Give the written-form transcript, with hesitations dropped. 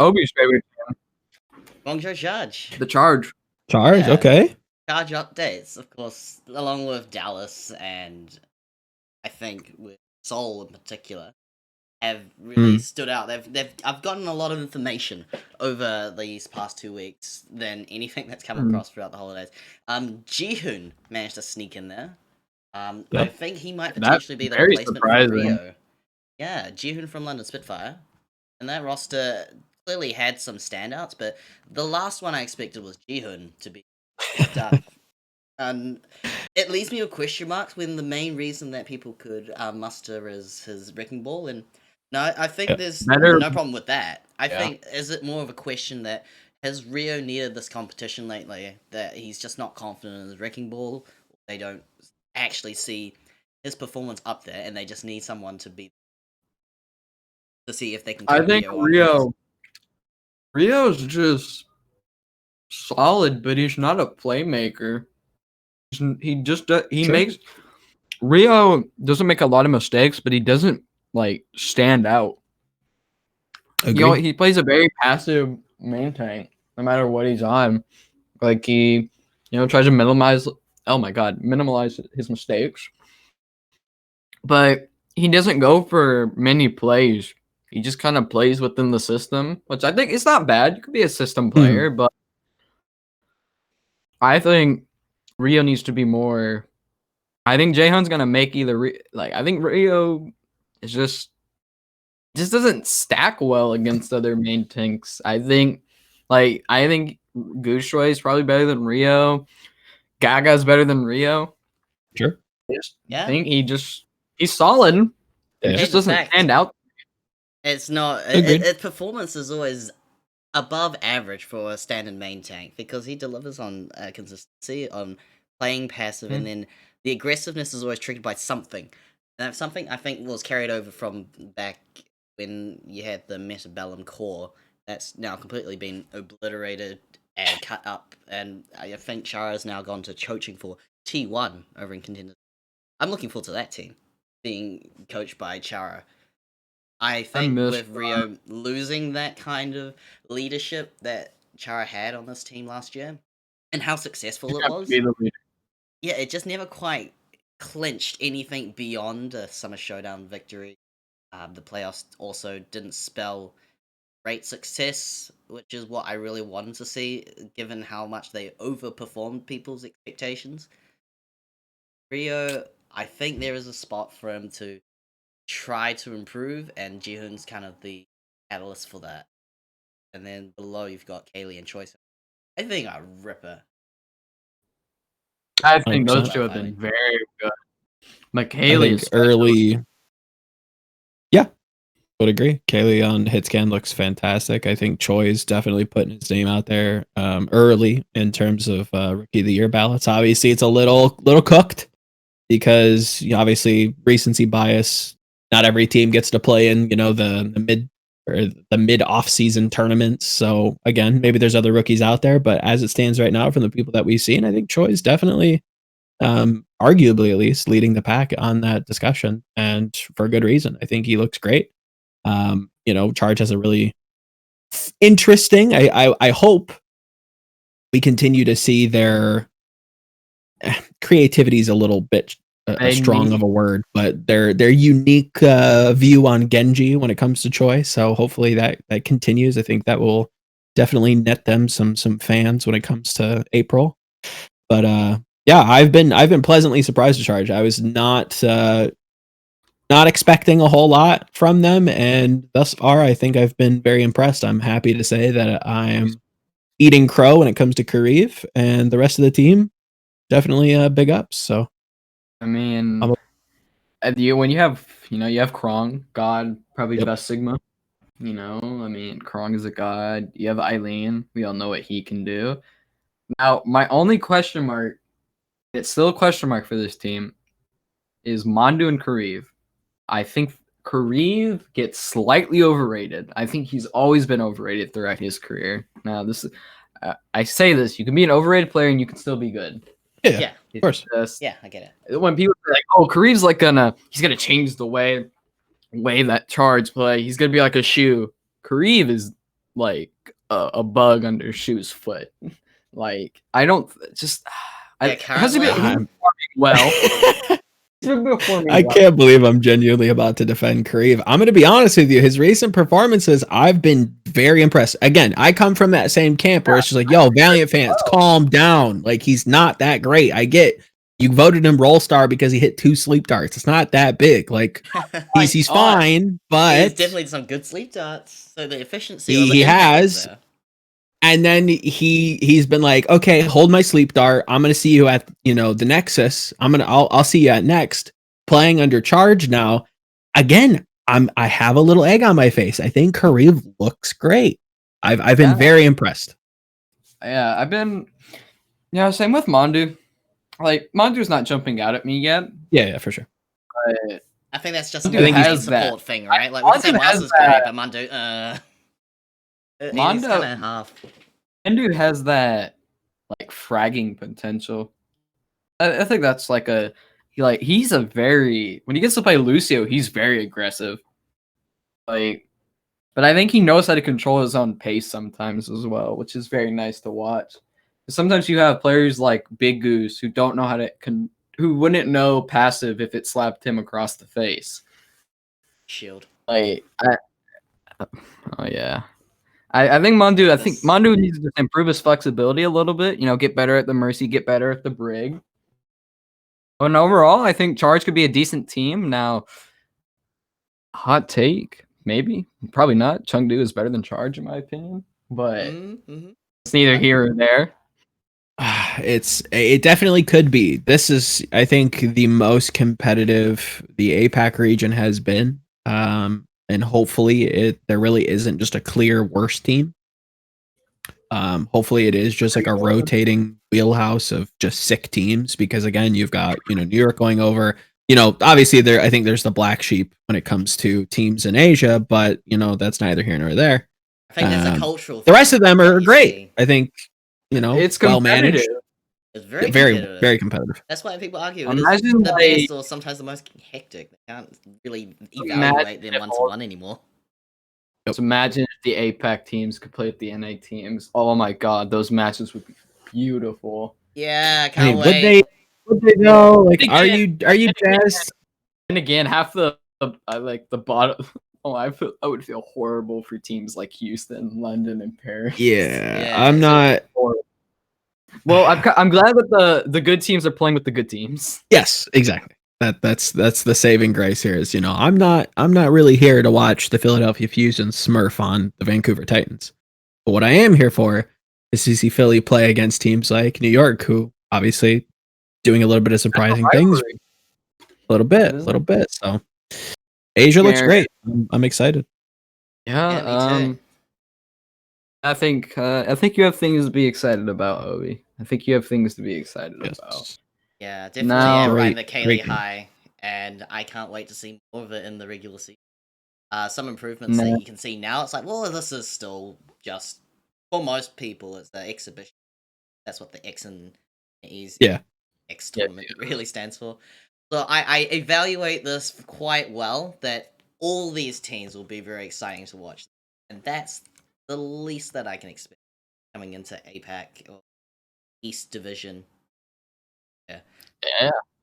Obi's favorite team. Guangzhou Charge. The Charge. Charge, Yeah. okay. Charge updates, of course, along with Dallas and I think with Seoul in particular, have really stood out. I've gotten a lot of information over these past 2 weeks than anything that's come across throughout the holidays. Jihoon managed to sneak in there. I think he might potentially be the replacement for Rio. Yeah, Jihoon from London Spitfire. And that roster clearly had some standouts, but the last one I expected was Jihoon to be picked up. It leaves me with question marks when the main reason that people could muster is his wrecking ball. And no, I think there's no problem with that. I think, is it more of a question that has Rio needed this competition lately, that he's just not confident in his wrecking ball? They don't actually see his performance up there, and they just need someone to beat to see if they can. I think Rio's just solid, but he's not a playmaker. He makes Rio doesn't make a lot of mistakes, but he doesn't like stand out. You know, he plays a very passive main tank, no matter what he's on. Like he, tries to minimize his mistakes, but he doesn't go for many plays. He just kind of plays within the system, which I think is not bad. You could be a system player, but I think Rio needs to be more. I think Jaehoon's gonna make I think Rio is just doesn't stack well against other main tanks. I think Goose Choi is probably better than Rio. Gaga's better than Rio. Sure. I think he's solid. It just doesn't stand out. It's not. Its performance is always above average for a standard main tank because he delivers on consistency, on playing passive, and then the aggressiveness is always triggered by something. And that something, I think, was carried over from back when you had the Metabellum core. That's now completely been obliterated and cut up. And I think Chara's now gone to coaching for T1 over in Contenders. I'm looking forward to that team being coached by Chara. I think with Rio losing that kind of leadership that Chara had on this team last year and how successful it was, it just never quite clinched anything beyond a Summer Showdown victory. The playoffs also didn't spell great success, which is what I really wanted to see, given how much they overperformed people's expectations. Rio, I think there is a spot for him to try to improve, and Jihoon's kind of the catalyst for that. And then below you've got Kaylee and Choi. I think a ripper. I think those two have been very good. But Kaylee is early. Yeah, would agree. Kaylee on Hitscan looks fantastic. I think Choi is definitely putting his name out there early in terms of Rookie of the Year ballots. Obviously, it's a little cooked because obviously recency bias. Not every team gets to play in, the mid off season tournaments. So again, maybe there's other rookies out there, but as it stands right now, from the people that we've seen, I think Choi is definitely, arguably at least, leading the pack on that discussion, and for a good reason. I think he looks great. Charge has a really interesting. I hope we continue to see their creativity is a little bit. Strong of a word, but their unique view on Genji when it comes to Choi. So hopefully that continues. I think that will definitely net them some fans when it comes to April. But I've been pleasantly surprised to Charge. I was not expecting a whole lot from them, and thus far I think I've been very impressed. I'm happy to say that I'm eating crow when it comes to Kareem, and the rest of the team definitely big ups. So. I mean, when you have Krong, God, probably best Sigma. Krong is a god. You have Eileen. We all know what he can do. Now, my only question mark, it's still a question mark for this team, is Mandu and Kareem. I think Kareem gets slightly overrated. I think he's always been overrated throughout his career. Now, I say this, you can be an overrated player and you can still be good. Yeah, of course. I get it. When people are like, "Oh, Kareem's he's gonna change the way that Charge play. He's gonna be like a shoe." Kareem is like a bug under Shu's foot. Like I don't just. Yeah, has he been performing well? I can't believe I'm genuinely about to defend Kareem. I'm going to be honest with you. His recent performances, I've been very impressed. Again, I come from that same camp where it's just like, yo, Valiant fans, calm down. Like, he's not that great. I get you voted him Roll Star because he hit 2 sleep darts. It's not that big. Like, he's fine, but he's definitely some good sleep darts. So the efficiency he has. There. And then he's been like, okay, hold my sleep dart. I'm gonna see you at the Nexus. I'll see you at Next. Playing under charge now. Again, I have a little egg on my face. I think Kareem looks great. I've been very impressed. Yeah, I've been. Yeah, same with Mandu. Like Mandu's not jumping out at me yet. Yeah, for sure. But I think that's just a support thing, right? Like we can say Mars is great, but Mandu, Mandu kind of half. Mandu has that like fragging potential. I think that's like he's a very when he gets to play Lucio, he's very aggressive. Like, but I think he knows how to control his own pace sometimes as well, which is very nice to watch. Sometimes you have players like Big Goose who don't know how to who wouldn't know passive if it slapped him across the face. Shield. Like, oh yeah. I think Mandu needs to improve his flexibility a little bit. Get better at the Mercy, get better at the Brig. And overall, I think Charge could be a decent team. Now, hot take, maybe, probably not. Chengdu is better than Charge in my opinion, but it's neither here or there. It definitely could be. This is, I think, the most competitive the APAC region has been. And hopefully there really isn't just a clear worst team. Hopefully it is just like a rotating wheelhouse of just sick teams, because again, you've got, New York going over, obviously I think there's the black sheep when it comes to teams in Asia, but that's neither here nor there. I think there's a cultural the rest of them are great. I think, it's well managed. It's very competitive. Very competitive. That's why people argue it is the best or sometimes the most hectic. They can't really evaluate them 1-to-1 anymore. So imagine if the APAC teams could play with the NA teams. Oh my god, those matches would be beautiful. Yeah, I can't wait. Would they go? Like, are you just? And again, half the bottom. Oh, I would feel horrible for teams like Houston, London, and Paris. Yeah, I'm not. Well, I'm glad that the good teams are playing with the good teams. Yes, exactly. That's the saving grace here is, I'm not really here to watch the Philadelphia Fusion smurf on the Vancouver Titans. But what I am here for is to see Philly play against teams like New York, who obviously doing a little bit of surprising things. A little bit. So Asia looks great. I'm excited. Yeah, me too. I think you have things to be excited about, Obi. I think you have things to be excited about. Yeah, definitely riding the Kaylee high, and I can't wait to see more of it in the regular season. Some improvements that you can see now. It's like, well, this is still just for most people, it's the exhibition. That's what the X and E's X tournament really stands for. So I evaluate this quite well. That all these teams will be very exciting to watch, and that's the least that I can expect coming into APAC or East Division. Yeah.